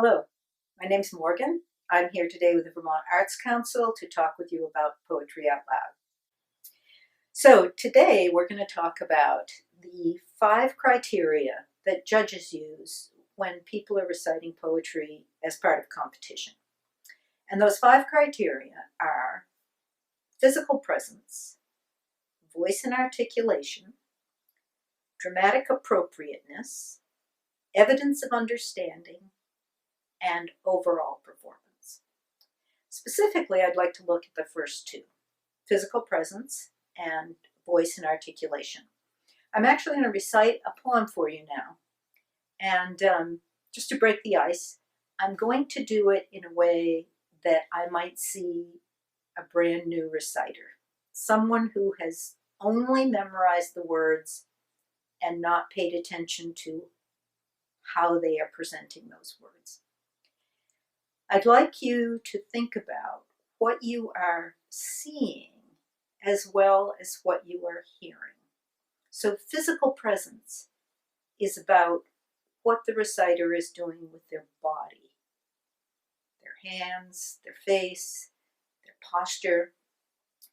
Hello, my name's Morgan. I'm here today with the Vermont Arts Council to talk with you about Poetry Out Loud. So today we're going to talk about the 5 criteria that judges use when people are reciting poetry as part of competition. And those 5 criteria are physical presence, voice and articulation, dramatic appropriateness, evidence of understanding, and overall performance. Specifically, I'd like to look at the first 2, physical presence and voice and articulation. I'm actually going to recite a poem for you now. And just to break the ice, I'm going to do it in a way that I might see a brand new reciter, someone who has only memorized the words and not paid attention to how they are presenting those words. I'd like you to think about what you are seeing as well as what you are hearing. So physical presence is about what the reciter is doing with their body, their hands, their face, their posture.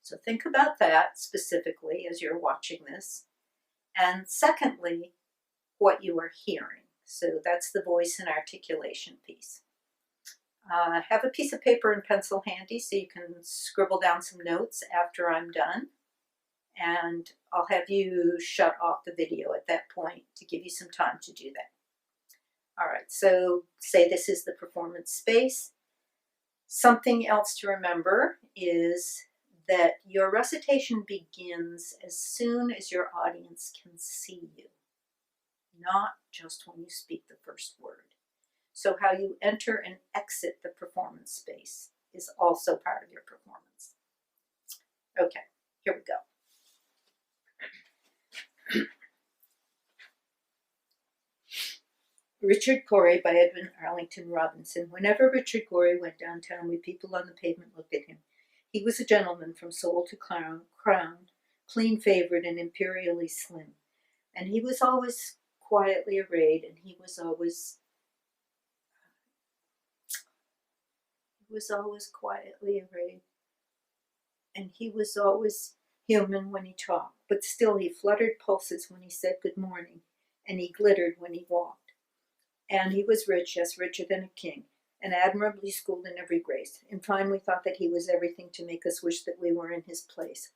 So think about that specifically as you're watching this. And secondly, what you are hearing. So that's the voice and articulation piece. Have a piece of paper and pencil handy so you can scribble down some notes after I'm done. And I'll have you shut off the video at that point to give you some time to do that. All right, so say this is the performance space. Something else to remember is that your recitation begins as soon as your audience can see you, not just when you speak the first word. So how you enter and exit the performance space is also part of your performance. Okay, here we go. Richard Cory by Edwin Arlington Robinson. Whenever Richard Cory went downtown, we people on the pavement looked at him. He was a gentleman from soul to crown, clean-favored and imperially slim. And he was always quietly arrayed, and he was always quietly arrayed, and he was always human when he talked, but still he fluttered pulses when he said good morning, and he glittered when he walked. And he was rich, yes, richer than a king, and admirably schooled in every grace. In fine, we thought that he was everything to make us wish that we were in his place.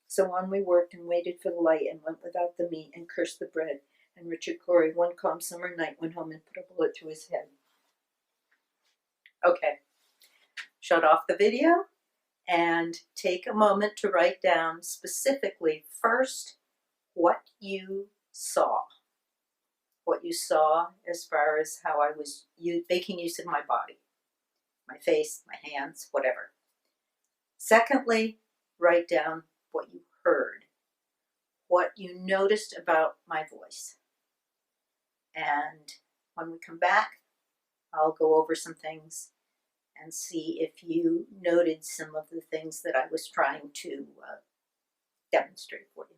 So on we worked and waited for the light and went without the meat and cursed the bread. And Richard Cory, one calm summer night, went home and put a bullet through his head. Okay. Shut off the video and take a moment to write down specifically first what you saw. What you saw as far as how I was making use of my body, my face, my hands, whatever. Secondly, write down what you heard, what you noticed about my voice. And when we come back, I'll go over some things and see if you noted some of the things that I was trying to demonstrate for you.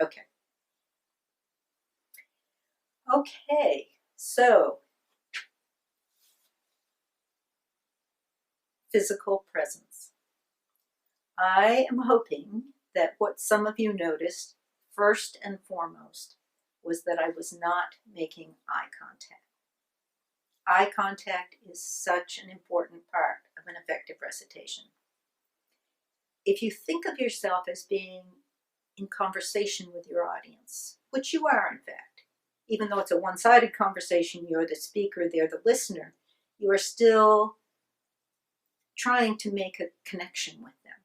Okay. Okay, so physical presence. I am hoping that what some of you noticed first and foremost was that I was not making eye contact. Eye contact is such an important part of an effective recitation. If you think of yourself as being in conversation with your audience, which you are in fact, even though it's a one-sided conversation, you're the speaker, they're the listener, you are still trying to make a connection with them.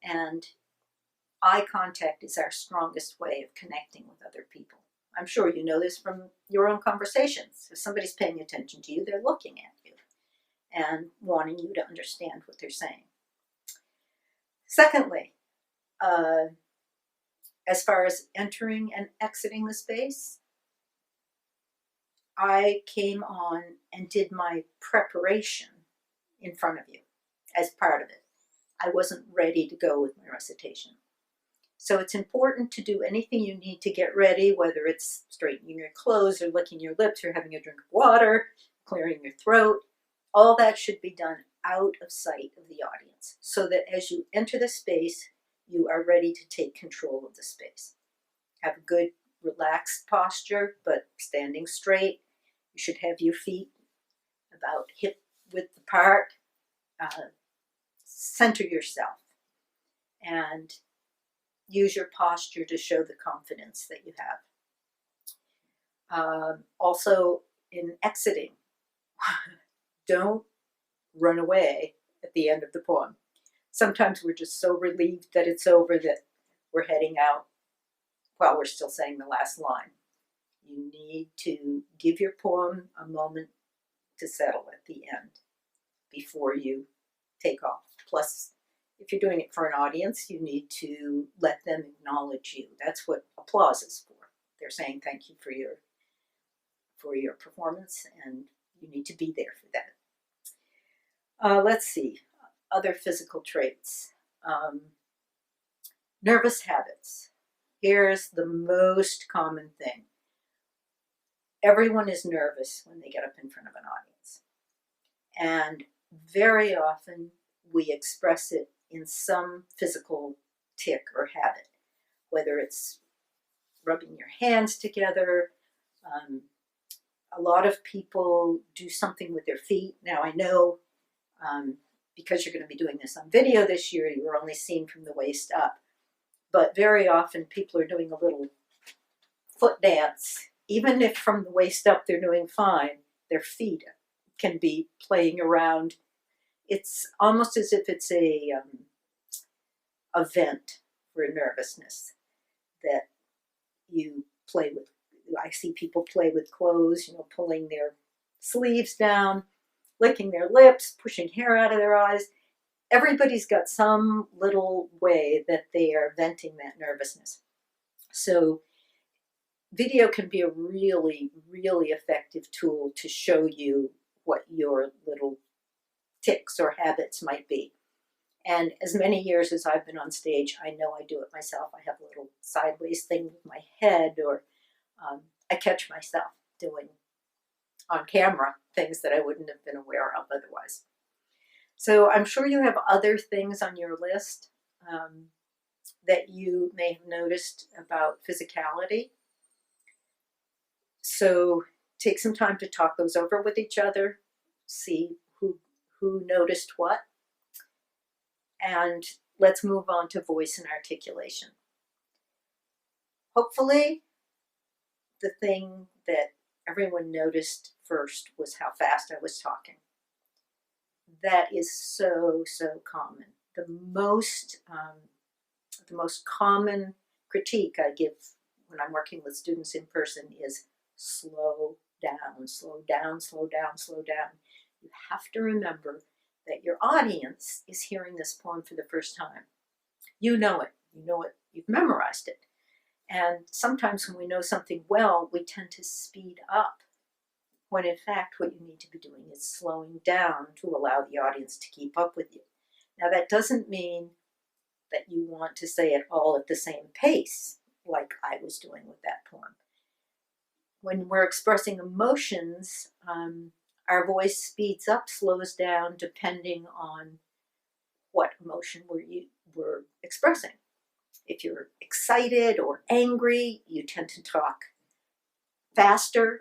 And eye contact is our strongest way of connecting with other people. I'm sure you know this from your own conversations. If somebody's paying attention to you, they're looking at you and wanting you to understand what they're saying. Secondly, as far as entering and exiting the space, I came on and did my preparation in front of you as part of it. I wasn't ready to go with my recitation. So it's important to do anything you need to get ready, whether it's straightening your clothes or licking your lips or having a drink of water, clearing your throat. All that should be done out of sight of the audience so that as you enter the space, you are ready to take control of the space. Have a good relaxed posture, but standing straight. You should have your feet about hip width apart. Center yourself and use your posture to show the confidence that you have. Also, in exiting, don't run away at the end of the poem. Sometimes we're just so relieved that it's over that we're heading out while we're still saying the last line. You need to give your poem a moment to settle at the end before you take off. Plus, if you're doing it for an audience, you need to let them acknowledge you. That's what applause is for. They're saying thank you for your performance, and you need to be there for that. Let's see, other physical traits. Nervous habits. Here's the most common thing. Everyone is nervous when they get up in front of an audience. And very often we express it in some physical tic or habit, whether it's rubbing your hands together. A lot of people do something with their feet. Now I know because you're going to be doing this on video this year, you were only seen from the waist up. But very often people are doing a little foot dance. Even if from the waist up they're doing fine, their feet can be playing around. It's almost as if it's a vent for nervousness that you play with. I see people play with clothes, pulling their sleeves down, licking their lips, pushing hair out of their eyes. Everybody's got some little way that they are venting that nervousness. So video can be a really, really effective tool to show you what your little tics or habits might be. And as many years as I've been on stage, I know I do it myself. I have a little sideways thing with my head, or I catch myself doing on camera things that I wouldn't have been aware of otherwise. So I'm sure you have other things on your list that you may have noticed about physicality. So take some time to talk those over with each other, see who noticed what, and let's move on to voice and articulation. Hopefully, the thing that everyone noticed first was how fast I was talking. That is so, so common. The most common critique I give when I'm working with students in person is slow down, slow down, slow down, slow down. You have to remember that your audience is hearing this poem for the first time. You know it, you've memorized it. And sometimes when we know something well, we tend to speed up, when in fact what you need to be doing is slowing down to allow the audience to keep up with you. Now that doesn't mean that you want to say it all at the same pace, like I was doing with that poem. When we're expressing emotions, our voice speeds up, slows down, depending on what emotion we're expressing. If you're excited or angry, you tend to talk faster.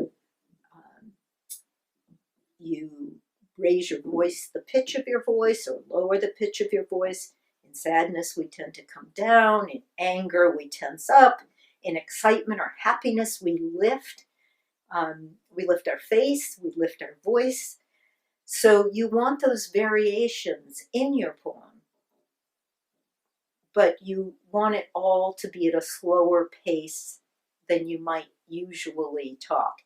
You raise your voice, the pitch of your voice, or lower the pitch of your voice. In sadness, we tend to come down. In anger, we tense up. In excitement or happiness, we lift. We lift our face, we lift our voice. So you want those variations in your poem, but you want it all to be at a slower pace than you might usually talk.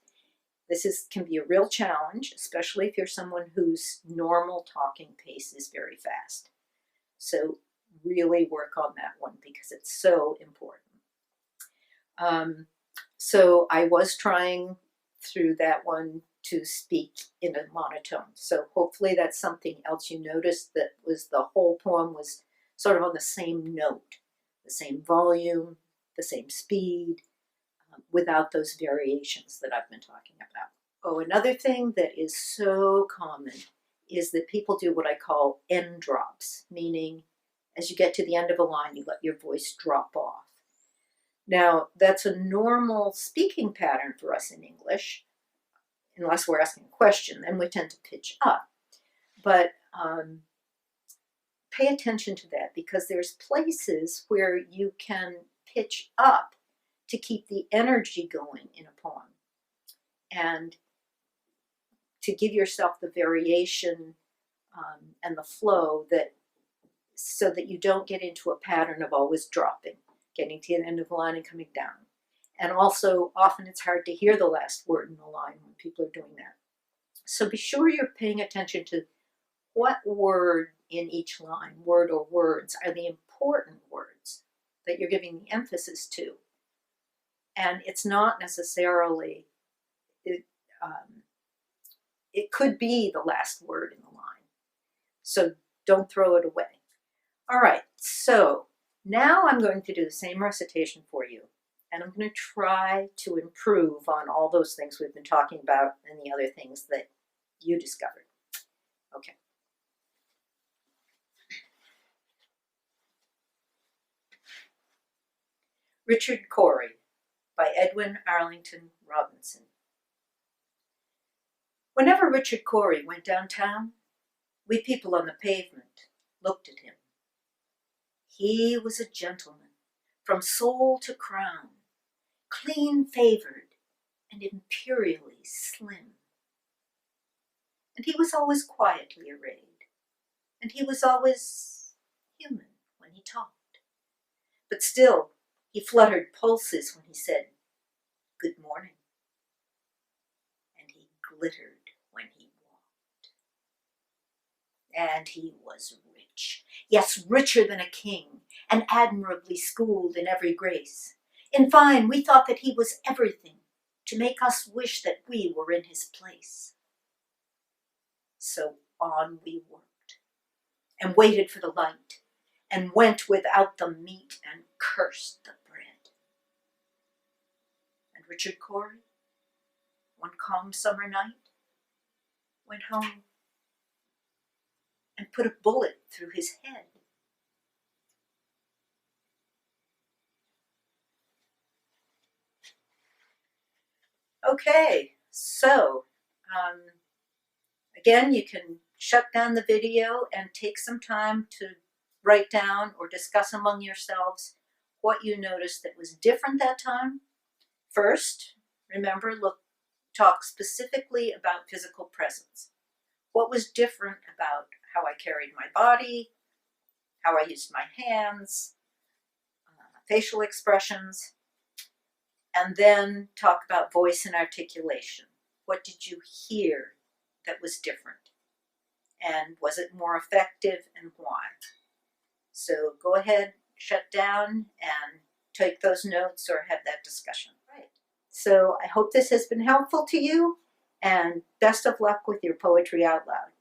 This can be a real challenge, especially if you're someone whose normal talking pace is very fast. So really work on that one because it's so important. So I was trying through that one to speak in a monotone. So hopefully that's something else you noticed, that was the whole poem was sort of on the same note, the same volume, the same speed, without those variations that I've been talking about. Oh, another thing that is so common is that people do what I call end drops, meaning as you get to the end of a line, you let your voice drop off. Now, that's a normal speaking pattern for us in English, unless we're asking a question, then we tend to pitch up. But pay attention to that, because there's places where you can pitch up to keep the energy going in a poem and to give yourself the variation and the flow, that so that you don't get into a pattern of always dropping, getting to the end of the line and coming down. And also, often it's hard to hear the last word in the line when people are doing that. So be sure you're paying attention to what word in each line, word or words, are the important words that you're giving the emphasis to. And it's not necessarily, it could be the last word in the line. So don't throw it away. All right, so now I'm going to do the same recitation for you. And I'm going to try to improve on all those things we've been talking about and the other things that you discovered. Okay. Richard Cory by Edwin Arlington Robinson. Whenever Richard Cory went downtown, we people on the pavement looked at him. He was a gentleman, from sole to crown, clean-favored and imperially slim. And he was always quietly arrayed, and he was always human when he talked. But still, he fluttered pulses when he said, "Good morning." And he glittered when he walked. And he was rich, yes, richer than a king, and admirably schooled in every grace. In fine, we thought that he was everything to make us wish that we were in his place. So on we worked, and waited for the light, and went without the meat, and cursed the bread. And Richard Cory, one calm summer night, went home and put a bullet through his head. Okay, so again, you can shut down the video and take some time to write down or discuss among yourselves what you noticed that was different that time. First, remember, talk specifically about physical presence. What was different about how I carried my body, how I used my hands, facial expressions, and then talk about voice and articulation. What did you hear that was different? And was it more effective, and why? So go ahead, shut down, and take those notes or have that discussion. Right. So I hope this has been helpful to you, and best of luck with your poetry out loud.